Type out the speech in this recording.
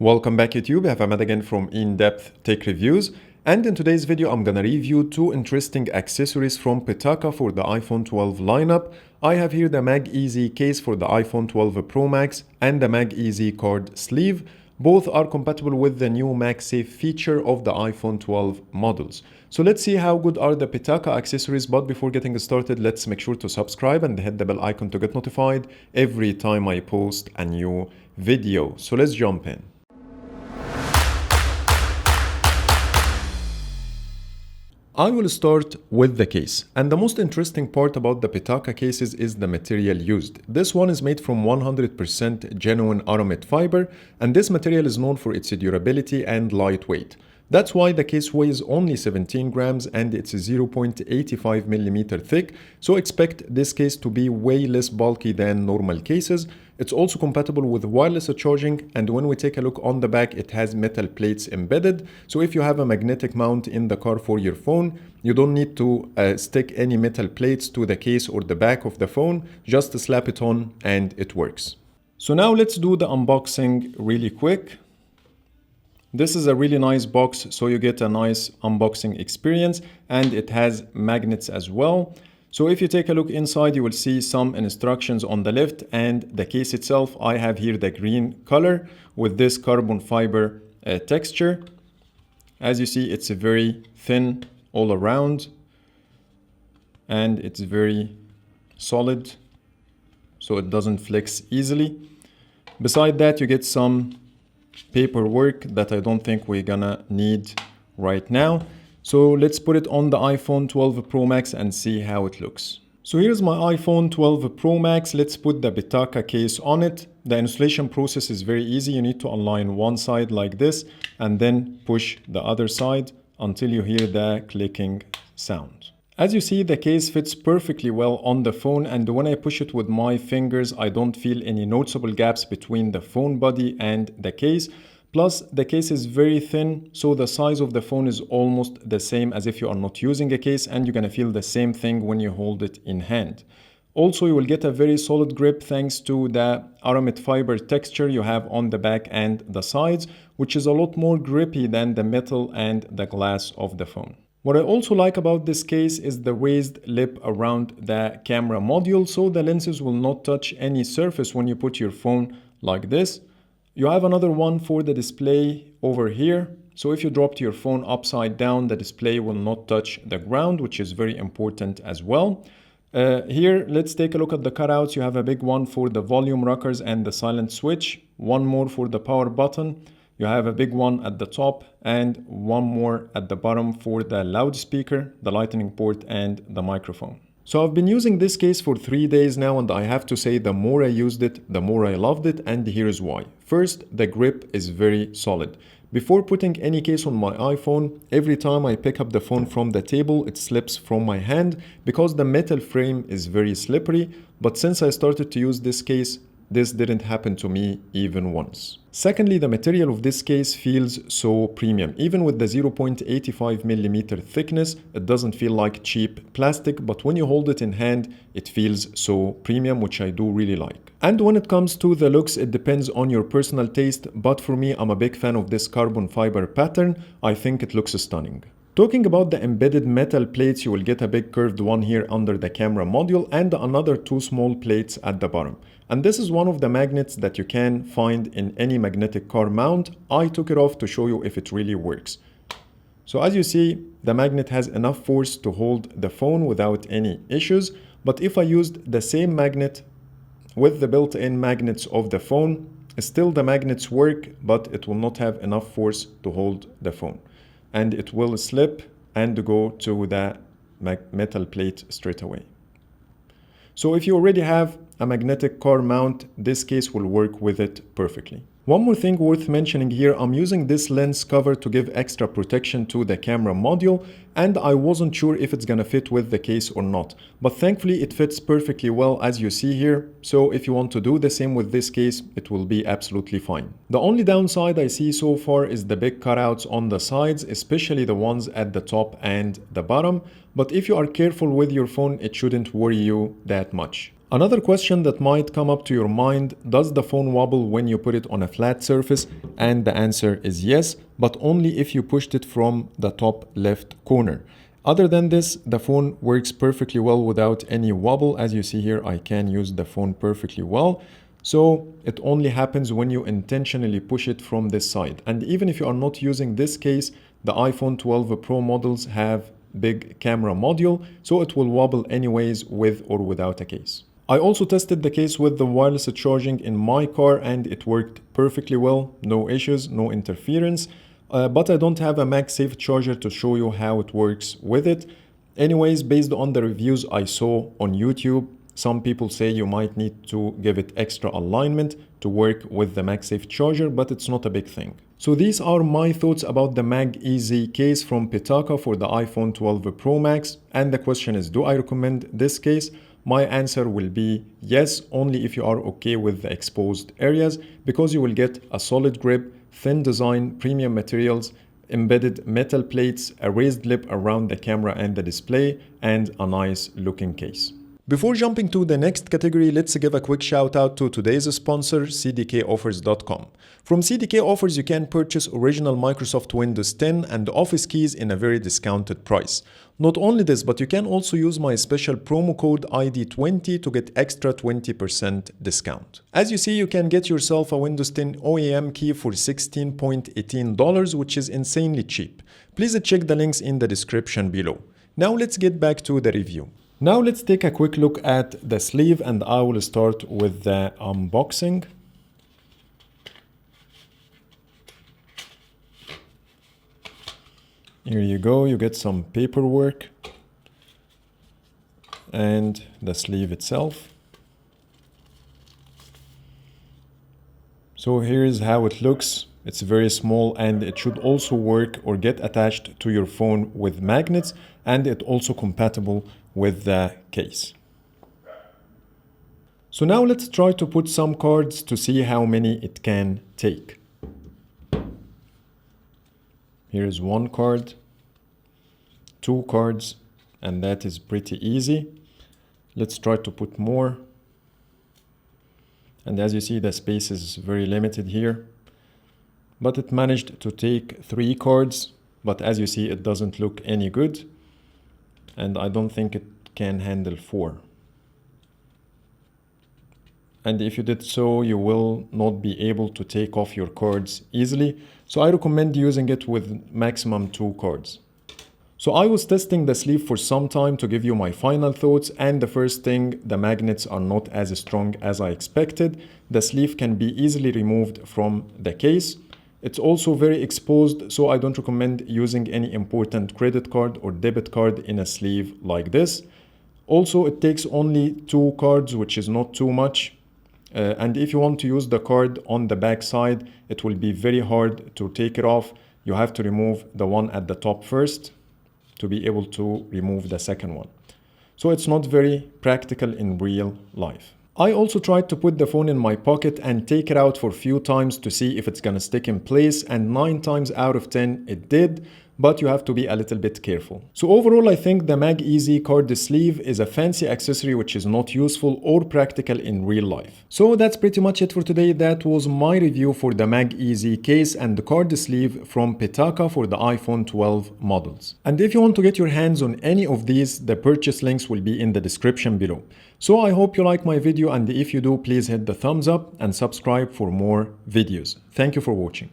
Welcome back YouTube, I have Ahmed again from In-Depth Tech Reviews, and in today's video I'm gonna review two interesting accessories from Pitaka for the iPhone 12 lineup. I have here the MagEZ case for the iPhone 12 Pro Max and the MagEZ Card Sleeve. Both are compatible with the new MagSafe feature of the iPhone 12 models. So let's see how good are the Pitaka accessories, but before getting started, let's make sure to subscribe and hit the bell icon to get notified every time I post a new video. So let's jump in. I will start with the case, and the most interesting part about the Pitaka cases is the material used. This one is made from 100% genuine Aramid fiber, and this material is known for its durability and lightweight. That's why the case weighs only 17 grams and it's 0.85 millimeter thick, so expect this case to be way less bulky than normal cases. It's also compatible with wireless charging, and when we take a look on the back, it has metal plates embedded, so if you have a magnetic mount in the car for your phone, you don't need to stick any metal plates to the case or the back of the phone, just slap it on and it works. So now let's do the unboxing really quick. This is a really nice box, so you get a nice unboxing experience, and it has magnets as well. So if you take a look inside, you will see some instructions on the left, and the case itself, I have here the green color with this carbon fiber texture. As you see, it's very thin all around, and it's very solid, so it doesn't flex easily. Beside that, you get some paperwork that I don't think we're gonna need right now. So let's put it on the iPhone 12 Pro Max and see how it looks. So here's my iPhone 12 Pro Max. Let's put the Pitaka case on it. The installation process is very easy. You need to align one side like this and then push the other side until you hear the clicking sound. As you see, the case fits perfectly well on the phone, and when I push it with my fingers, I don't feel any noticeable gaps between the phone body and the case. Plus, the case is very thin, so the size of the phone is almost the same as if you are not using a case, and you're gonna feel the same thing when you hold it in hand. Also, you will get a very solid grip thanks to the Aramid fiber texture you have on the back and the sides, which is a lot more grippy than the metal and the glass of the phone. What I also like about this case is the raised lip around the camera module, so the lenses will not touch any surface when you put your phone like this. You have another one for the display over here, so if you dropped your phone upside down, the display will not touch the ground, which is very important as well. Here, let's take a look at the cutouts. You have a big one for the volume rockers and the silent switch, one more for the power button. You have a big one at the top and one more at the bottom for the loudspeaker, the lightning port, and the microphone. So I've been using this case for 3 days now, and I have to say the more I used it, the more I loved it, and here's why. First, the grip is very solid. Before putting any case on my iPhone, every time I pick up the phone from the table, it slips from my hand because the metal frame is very slippery, but since I started to use this case, this didn't happen to me even once. Secondly, the material of this case feels so premium. Even with the 0.85 millimeter thickness, it doesn't feel like cheap plastic, but when you hold it in hand, it feels so premium, which I do really like. And when it comes to the looks, it depends on your personal taste, but for me, I'm a big fan of this carbon fiber pattern. I think it looks stunning. Talking about the embedded metal plates, you will get a big curved one here under the camera module and another two small plates at the bottom. And this is one of the magnets that you can find in any magnetic car mount. I took it off to show you if it really works. So as you see, the magnet has enough force to hold the phone without any issues. But if I used the same magnet with the built-in magnets of the phone, still the magnets work, but it will not have enough force to hold the phone. And it will slip and go to the metal plate straight away. So if you already have a magnetic car mount, this case will work with it perfectly. One more thing worth mentioning here, I'm using this lens cover to give extra protection to the camera module, and I wasn't sure if it's gonna fit with the case or not. But thankfully it fits perfectly well as you see here, so if you want to do the same with this case, it will be absolutely fine. The only downside I see so far is the big cutouts on the sides, especially the ones at the top and the bottom, but if you are careful with your phone, it shouldn't worry you that much. Another question that might come up to your mind, does the phone wobble when you put it on a flat surface? And the answer is yes, but only if you pushed it from the top left corner. Other than this, the phone works perfectly well without any wobble. As you see here, I can use the phone perfectly well. So it only happens when you intentionally push it from this side. And even if you are not using this case, the iPhone 12 Pro models have big camera module, so it will wobble anyways with or without a case. I also tested the case with the wireless charging in my car and it worked perfectly well, no issues, no interference, but I don't have a MagSafe charger to show you how it works with it. Anyways, based on the reviews I saw on YouTube, some people say you might need to give it extra alignment to work with the MagSafe charger, but it's not a big thing. So these are my thoughts about the MagEZ case from Pitaka for the iPhone 12 Pro Max. And the question is, do I recommend this case? My answer will be yes, only if you are okay with the exposed areas, because you will get a solid grip, thin design, premium materials, embedded metal plates, a raised lip around the camera and the display, and a nice looking case. Before jumping to the next category, let's give a quick shout out to today's sponsor, cdkoffers.com. From CDK Offers, you can purchase original Microsoft Windows 10 and Office keys in a very discounted price. Not only this, but you can also use my special promo code ID20 to get extra 20% discount. As you see, you can get yourself a Windows 10 OEM key for $16.18, which is insanely cheap. Please check the links in the description below. Now let's get back to the review. Now let's take a quick look at the sleeve, and I will start with the unboxing. Here you go, you get some paperwork and the sleeve itself. So here's how it looks. It's very small and it should also work or get attached to your phone with magnets, and it's also compatible with the case. So now let's try to put some cards to see how many it can take. Here's one card, two cards, and that is pretty easy. Let's try to put more. And as you see, the space is very limited here. But it managed to take 3 cards, but as you see, it doesn't look any good. And I don't think it can handle 4. And if you did so, you will not be able to take off your cards easily. So I recommend using it with maximum 2 cards. So I was testing the sleeve for some time to give you my final thoughts, and the first thing, the magnets are not as strong as I expected. The sleeve can be easily removed from the case. It's also very exposed, so I don't recommend using any important credit card or debit card in a sleeve like this. Also, it takes only 2 cards, which is not too much. And if you want to use the card on the back side, it will be very hard to take it off. You have to remove the one at the top first to be able to remove the second one. So it's not very practical in real life. I also tried to put the phone in my pocket and take it out for a few times to see if it's gonna stick in place, and 9 times out of 10 it did, but you have to be a little bit careful. So overall, I think the MagEZ Card Sleeve is a fancy accessory which is not useful or practical in real life. So that's pretty much it for today. That was my review for the MagEZ case and the card sleeve from Pitaka for the iPhone 12 models. And if you want to get your hands on any of these, the purchase links will be in the description below. So I hope you like my video, and if you do, please hit the thumbs up and subscribe for more videos. Thank you for watching.